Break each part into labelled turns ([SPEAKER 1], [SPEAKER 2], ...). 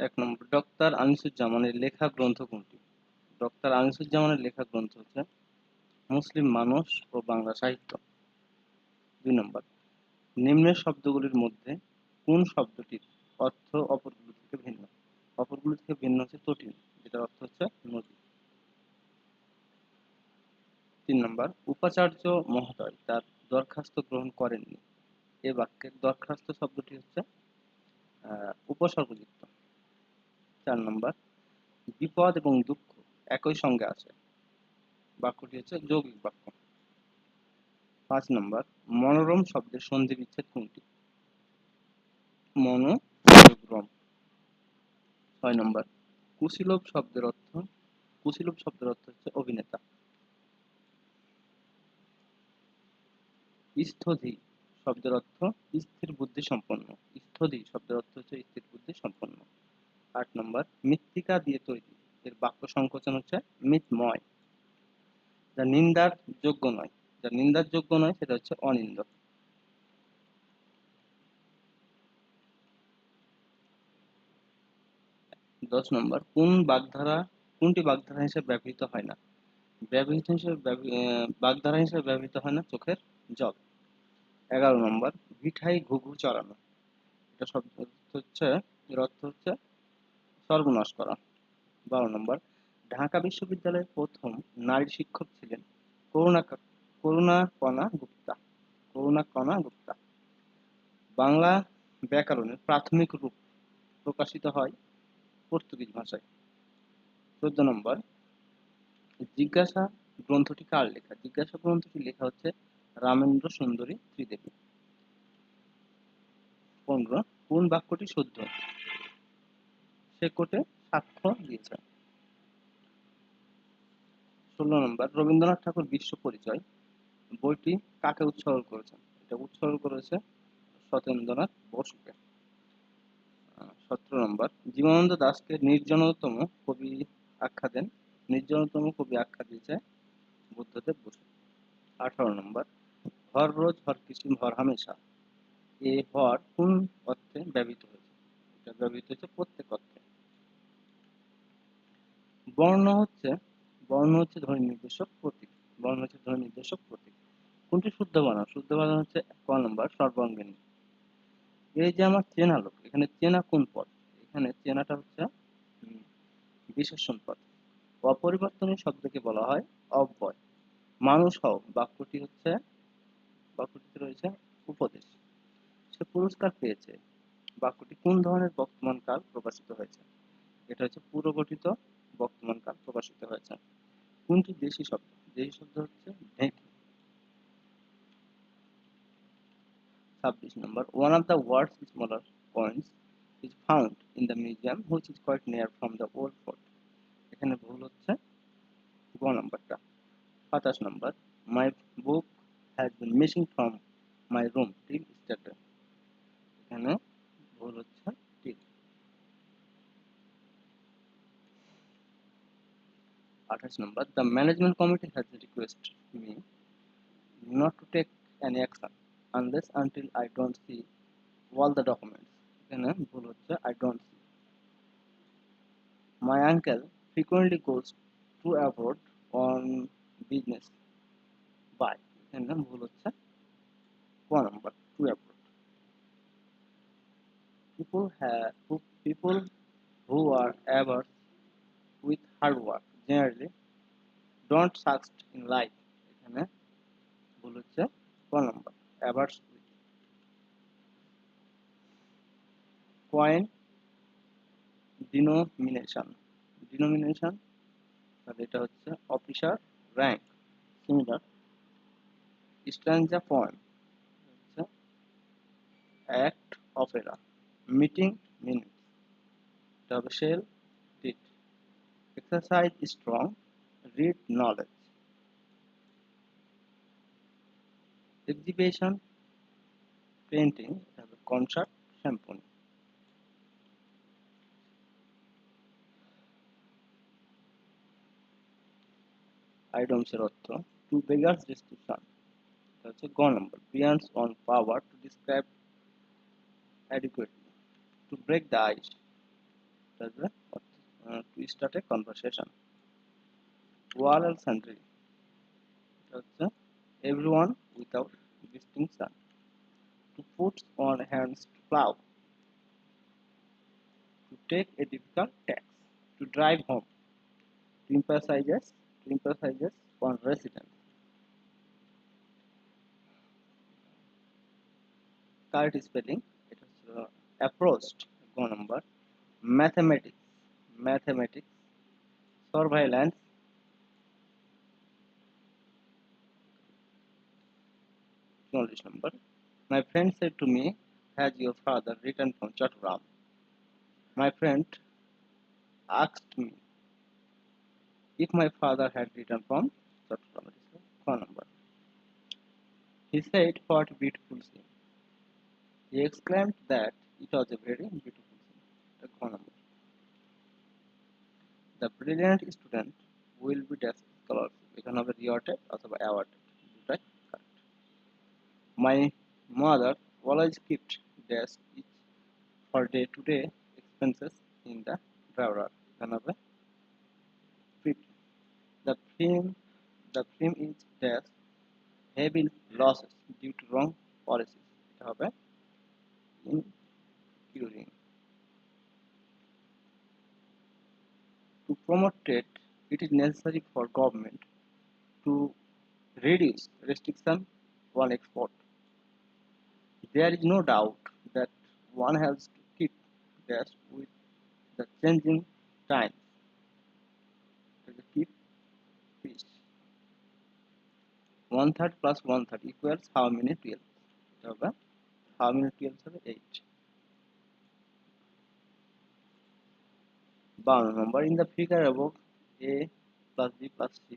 [SPEAKER 1] এক নম্বর, ডক্টর আনিসুজ্জামানের লেখা গ্রন্থ কোনটি? ডক্টর আনিসুজ্জামানের লেখা গ্রন্থ হচ্ছে মুসলিম মানুষ ও বাংলা সাহিত্য। 2 নম্বর, নিম্নের শব্দগুলির মধ্যে কোন শব্দটির অর্থ অপরগুলো থেকে ভিন্ন? অপরগুলো থেকে ভিন্ন হচ্ছে তটিনী, যেটার অর্থ হচ্ছে নদী। 3 নম্বর, উপাচার্য মহোদয় তার দরখাস্ত গ্রহণ করেননি। এ বাক্যের দরখাস্ত শব্দটি হচ্ছে উপসর্গযুক্ত। 4 নম্বর, বিপদ এবং দুঃখ একই সঙ্গে আসে। বাক্যটি হচ্ছে যৌগিক বাক্য। 5 নম্বর, মনোরম শব্দের সন্ধি বিচ্ছেদ কোনটি? মনো যোগ রম। 6 নম্বর, কুশীলব শব্দের অর্থ কুশীলব শব্দের অর্থ হচ্ছে অভিনেতা। স্থধি শব্দের অর্থ স্থির বুদ্ধি সম্পন্ন। স্থধি শব্দের অর্থ হচ্ছে স্থির বুদ্ধি সম্পন্ন। 8 নম্বর, মৃত্তিকা দিয়ে তৈরি, এর বাক্য সংকোচন হচ্ছে মৃৎময়। যা নিন্দার যোগ্য নয়, যা নিন্দার যোগ্য নয় সেটা হচ্ছে অনিন্দ। 10 নম্বর, কোনটি বাগধারা হিসেবে ব্যবহৃত হয় না? বাগধারা হিসেবে ব্যবহৃত হয় না চোখের জল। 11 নম্বর, ভিঠায় ঘুঘু চড়ানো, এটা শব্দ হচ্ছে এর অর্থ হচ্ছে সর্বনাশ করা। 12 নম্বর, ঢাকা বিশ্ববিদ্যালয়ের প্রথম নারী শিক্ষক ছিলেন করুণাকণা গুপ্তা। করুণাকণা গুপ্তা। বাংলা ব্যাকরণের প্রাথমিক রূপ প্রকাশিত হয় পর্তুগিজ ভাষায়। 14 নম্বর, জিজ্ঞাসা গ্রন্থটি কার লেখা? জিজ্ঞাসা গ্রন্থটি লেখা হচ্ছে রামেন্দ্র সুন্দরী ত্রিদেবী। 15, কোন বাক্যটি শুদ্ধ? সে কোর্টে সাক্ষ্য দিয়েছে। 16 নম্বর, রবীন্দ্রনাথ ঠাকুর বিশ্ব পরিচয় বইটি কাকে উৎসর্গ করেছেন? এটা উৎসর্গ করেছে সত্যেন্দ্রনাথ বসুকে। 17 নম্বর, জীবনানন্দ দাশকে নির্জনতম কবি আখ্যা দেন। নির্জনতম কবি আখ্যা দিয়েছে বুদ্ধদেব বসু। 18 নম্বর, হর রোজ হর কিসিম হর হামেশা, এ হর কোন অর্থে ব্যবহৃত হয়েছে? এটা ব্যবহৃত হয়েছে প্রত্যেক অর্থে। বর্ণ হচ্ছে বর্ণ হচ্ছে ধ্বনি নির্দেশক প্রতীক। বর্ণ হচ্ছে ধ্বনি নির্দেশক প্রতীক। কোনটি শুদ্ধ বানান? শুদ্ধ বানান হচ্ছে ক নম্বর, সর্বাঙ্গিনী। এই যে আমার চেনা লোক, এখানে চেনা কোন পদ? এখানে চেনাটা হচ্ছে বিশেষণ পদ। অপরিবর্তনীয় শব্দকে বলা হয় অব্যয়। মানুষ হও বাক্যটিতে রয়েছে উপদেশ। সে পুরস্কার পেয়েছে, বাক্যটি কোন ধরনের বর্তমান কাল প্রকাশিত হয়েছে? এটা হচ্ছে পুরগঠিত বর্তমান কাল প্রকাশিত হয়েছে। কোনটি দেশি শব্দ? দেশি শব্দ হচ্ছে ঢেঁকি। 26 নম্বর, one of the world's smaller coins is found in the museum which is quite near from the old fort. এখানে ভুল হচ্ছে গ নাম্বারটা। 27 নম্বর, my book has been missing from my room till yesterday. এখানে ভুল হচ্ছে till। 28 number, the management committee has requested me not to take any action unless until I don't see all the documents. এখানে ভুল হচ্ছে I don't see. My uncle frequently goes to abroad on business. By এখানে ভুল হচ্ছে ক নম্বর, to abroad. People who are averse with hard work generally don't succeed in life. এখানে ভুল হচ্ছে ক নম্বর, averse with. Coin denomination তাহলে এটা হচ্ছে officer rank similar. Stanza poem হচ্ছে অ্যাক্ট অপেরা। মিটিং মিনিটস, এটা হবে sale deed. Exercise strong, read knowledge. Exhibition painting, এটা হবে কনসার্ট সিম্ফনি। আইডমসের অর্থ টু বেগার্স ডিসক্রিপশন, এটা হচ্ছে গ number, beyond's on power to describe adequately, to break the ice. to start a conversation. Wall and sundry, everyone without distinction. To put on hands to plow, to take a difficult tax, to drive home, to emphasize on residence. Correct spelling, it is approached, go number, mathematics, surveillance, knowledge number. My friend said to me, has your father returned from Chattogram? My friend asked me if my father had returned from Chattogram. It is the phone number. He said, what a beautiful scene. He exclaimed that it was a very beautiful scene. The phone number. The brilliant student will be desk scholar. এখানে হবে rewarded অথবা awarded, দুটাই correct. My mother always kept desk each for day-to-day expenses in the drawer. এখানে হবে fit. The film the film is desk heavy losses due to wrong policies. এটা হবে incurring. To promote trade, it is necessary for government to reduce restriction on export. There is no doubt that one has to keep pace with the changing times. Keep pace. 1/3 plus 1/3 equals how many 12? How many 12 হবে 8. 52 number in the figure above, a plus b plus c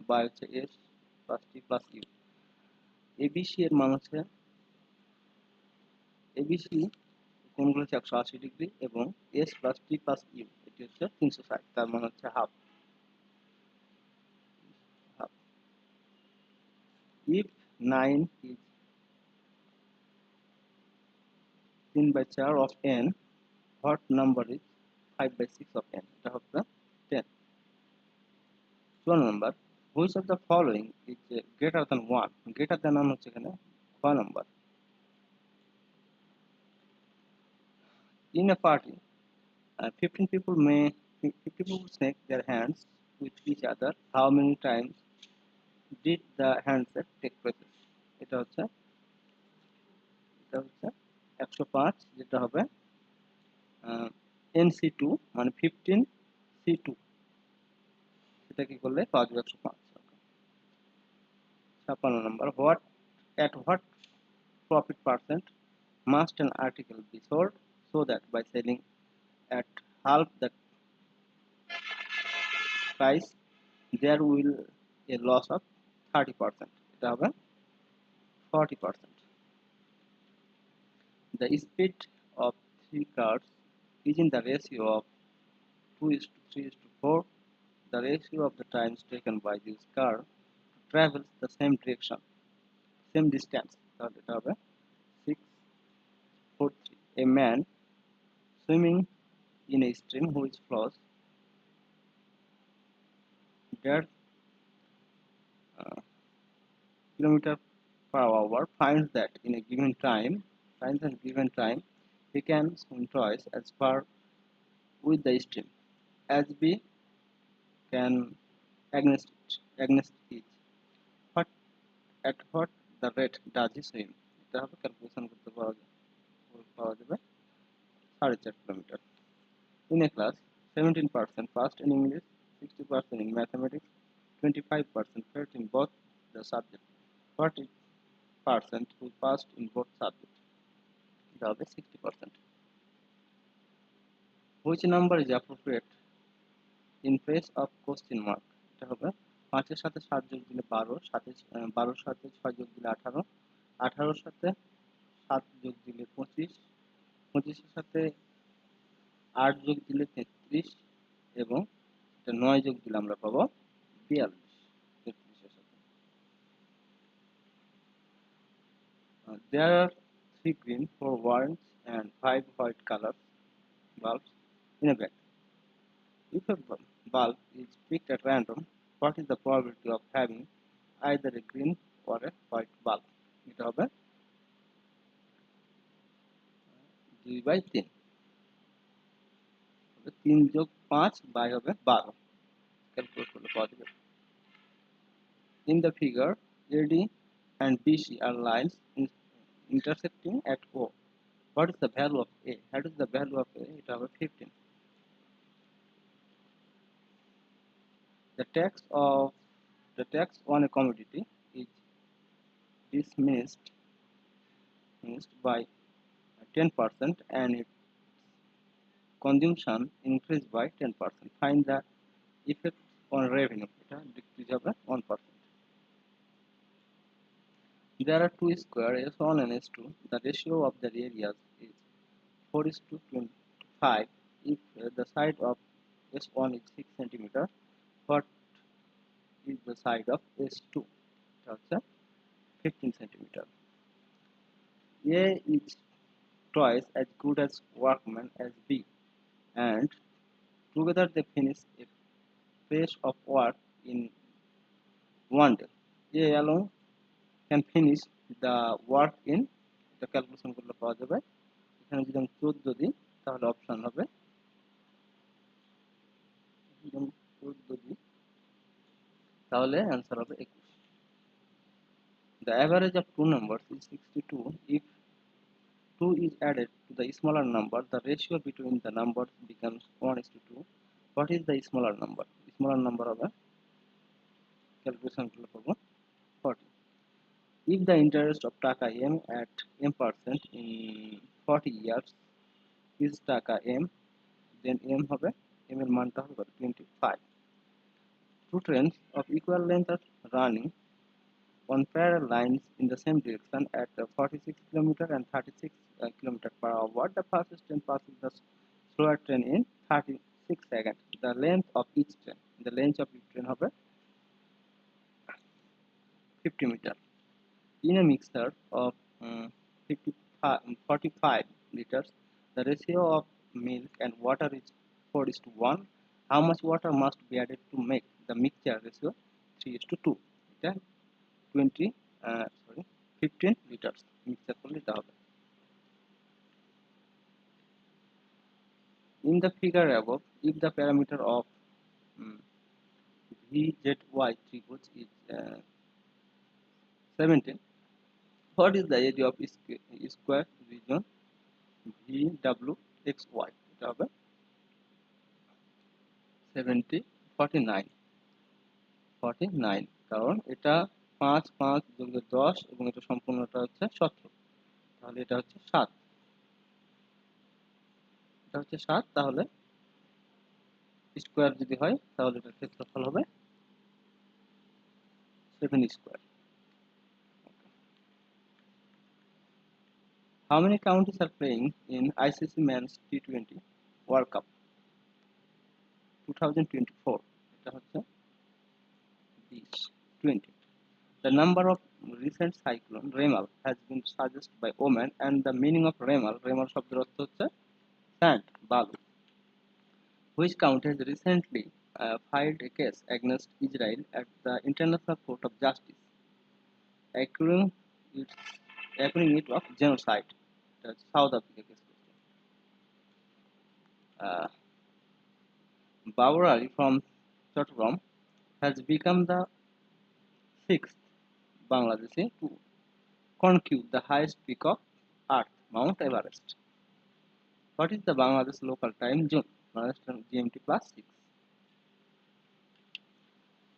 [SPEAKER 1] by s plus t plus u. ABC এর মান হচ্ছে ABC কোণগুলো হচ্ছে 180 degree এবং s plus t plus u এটি হচ্ছে 360, তার মান হচ্ছে half. If 9 is 10/4 of n, what number is 5/6 of n? এটা হবে 10. 12 number, which of the following is greater than 1? Greater than মান হচ্ছে এখানে 1 number. In a party, 50 people shake their hands with each other. How many times did the handshake take place? এটা হচ্ছে 105, যেটা হবে NC2 মানে 15C2, সেটা কি করলে পাওয়া যাবে 105। 56 number, at what profit percent must an article be sold so that by selling at half the price there will a loss of 30%, এটা হবে 40%. The speed of 3 cars is in the ratio of 2:3:4. The ratio of the times taken by this car to travel the same distance, তাহলে এটা হবে 6:43. A man swimming in a stream which flows there kilometer per hour finds that in a given time he can swim twice as far with the stream as B can against it. But at what the rate does he swim? এটা হবে calculation করতে পাওয়া যাবে 4.5 kilometre. In a class, 17% passed in English, 60% in mathematics, 25% failed in both the subjects. 40% who passed in both subjects. এটা হবে 60%. Which number is appropriate in place of question mark? এটা হবে 5 এর সাথে 7 যোগ দিলে 12, 12 এর সাথে 6 যোগ দিলে 18, 18 এর সাথে 7 যোগ দিলে 25, 25 এর সাথে 8 যোগ দিলে 33 এবং এটা 9 যোগ দিলে আমরা পাবো 42। 33 এর সাথে there are 3 green, 4 orange and 5 white color bulbs. in a bag. If a bulb is picked at random, what is the probability of having either a green or a white bulb? এটা হবে 2/3, 3 যোগ 5 by হবে 12, calculate করলে পাওয়া যাবে। In the figure, AD and BC are lines intersecting at O. What is the value of A? What is the value of A? এটা হবে 15. The tax on a commodity is dismissed by 10% and its consumption increased by 10%. Find the effect on revenue. এটা decrease হবে 1%. There are two squares S1 and S2. The ratio of their areas is 4:25. If the side of S1 is 6 cm, what is the side of S2? That's 15 cm. A is twice as good as workman as B, and together they finish a pace of work in one day. A alone can finish the work in, the calculation করলে পাওয়া যাবে। এখানে যদি আমি 14 দিই তাহলে option হবে, যদি আমি 14 দিই তাহলে অ্যান্সার হবে 21। The average of two numbers is 62. If 2 is added to the smaller number, the ratio between the numbers becomes 1:2. What is the smaller number? Smaller number হবে, ক্যালকুলেশন করলে পাবো 40. If the interest of taka m at m% in 40 years is taka m, then m হবে, m এর মানটা হবে 25. Two trains of equal length are running on parallel lines in the same direction at 46 km and 36 km per hour. The fastest train passes the slower train in 36 seconds. The length of each train হবে 50 meter. In a mixture of 45 liters, the ratio of milk and water is 4:1. How much water must be added to make the mixture ratio 3:2? এটা 15 liters mixer করলে এটা হবে। In the figure above, if the parameter of VZY trigonometry is 17, what is the area of square region VWXY? এটা হবে 49, কারণ এটা 5 5 যোগ 10 এবং এটা সম্পূর্ণটা হচ্ছে 17, তাহলে এটা হচ্ছে 7, তাহলে স্কয়ার যদি হয় তাহলে এটার ক্ষেত্রফল হবে 7 square. How many countries are playing in ICC Men's T20 World Cup 2024? এটা হচ্ছে 20. The number of recent cyclone Remal has been suggested by Oman, and the meaning of Remal শব্দের অর্থ হচ্ছে sand, বালু. Which country has recently filed a case against Israel at the International Court of Justice, accusing it of genocide? That's South Africa case. Babar Ali from Chattogram has become the 6th Bangladeshi to conquer the highest peak of Earth, Mount Everest. What is the Bangladesh local time zone? Bangladesh GMT +6.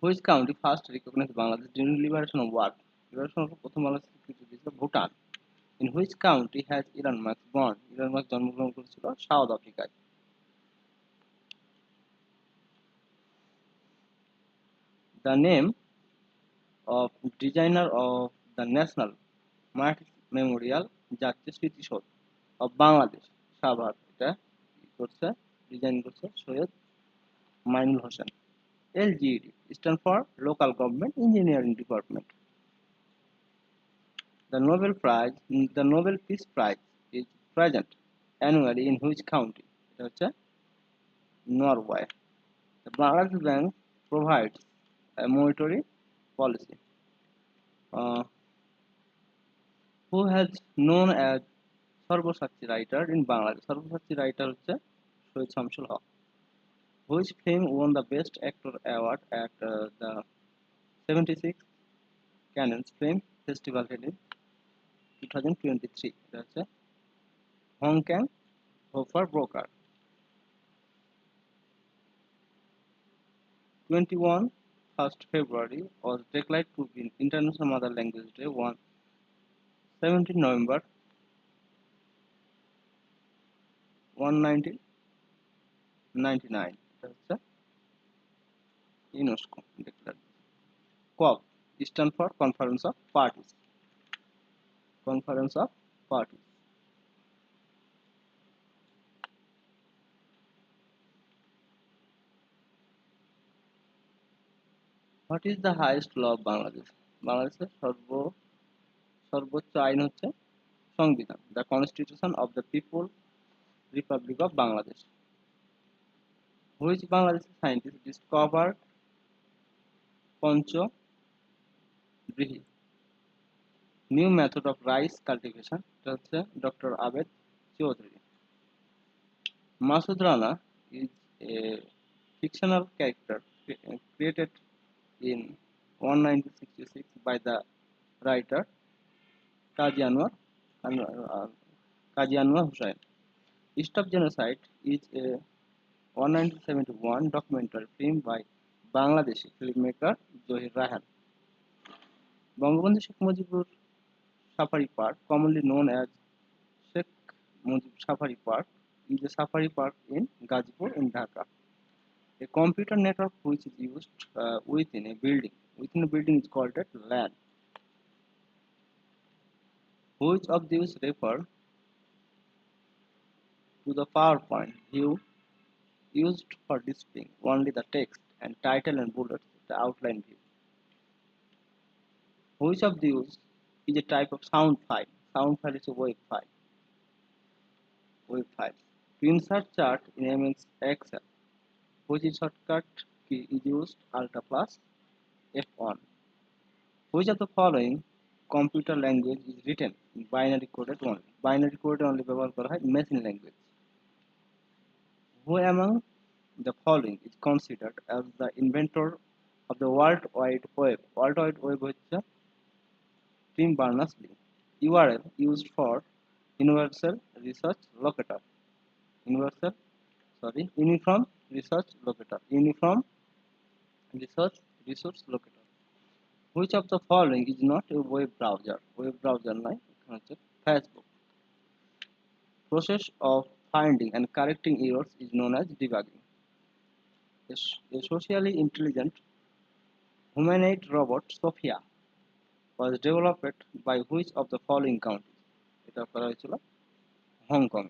[SPEAKER 1] Which country first recognized Bangladesh during liberation of war? Liberation of প্রথম বাংলাদেশ স্বীকৃতি দিয়েছিল Bhutan. In which country has Elon Musk born? Elon Musk জন্মগ্রহণ করেছিল south আফ্রিকায়. The name of designer of the National Martyrs Memorial জাতীয় স্মৃতিসৌধ of Bangladesh, Savar, এটা করছে, ডিজাইন করছে Syed Mainul Hossain. LGED stand for Local Government Engineering Department. The Nobel Peace Prize is present annually in which country? এটা হচ্ছে Norway. The Bangladesh Bank provides a monetary policy. Uh, who has known as সর্বসাক্ষী writer in Bangladesh? সর্বসাক্ষী writer হচ্ছে সৈয়দ শামসুল হক. Which film won the Best Actor award at the 76th Cannes Film Festival held in 2023? এটা হচ্ছে Hong Kong broker. 21st February was declared to be International Mother Language Day on 17 November 1999. এটা হচ্ছে UNESCO declared. COP stand for Conference of Parties. Conference of Parties. What is the highest law of Bangladesh? বাংলাদেশের সর্বোচ্চ আইন হচ্ছে সংবিধান. The Constitution of the People Republic of Bangladesh. Which Bangladeshi scientist discovered Pancho-Brihi? New method of rice cultivation. এটা হচ্ছে Dr. Abed Chaudhary. Masood Rana is a fictional character created in 1966 by the writer Kazi Anwar Hussain. East of Genocide is a 1971 documentary film by Bangladeshi filmmaker Zohir Rahan. Bangabandhu Sheikh Mujibur Safari Park, commonly known as Sheikh Mujib Safari Park, is a safari park in Gazipur in Dhaka. A computer network which is used within a building. Within a building is called a LAN. Which of these refer to the PowerPoint view used for displaying only the text and title and bullets, the outline view? Which of these is a type of sound file? Sound file is a wave file. Wave file. To insert chart in MS Excel, which is shortcut key is used Alt plus F1. Which of the following computer language is written in binary coded only? Binary coded only ব্যবহার করা হয় machine language. Who among the following is considered as the inventor of the World Wide Web? World Wide Web হচ্ছে Tim Berners-Lee. URL used for Universal Research Locator. Uniform Research Locator. Uniform Resource Locator. Which of the following is not a web browser? Web browser নয়, এখানে হচ্ছে Facebook. Process of finding and correcting errors is known as debugging. A socially intelligent humanoid robot Sophia was developed by which of the following countries? এটা করা হয়েছিল Hong Kong.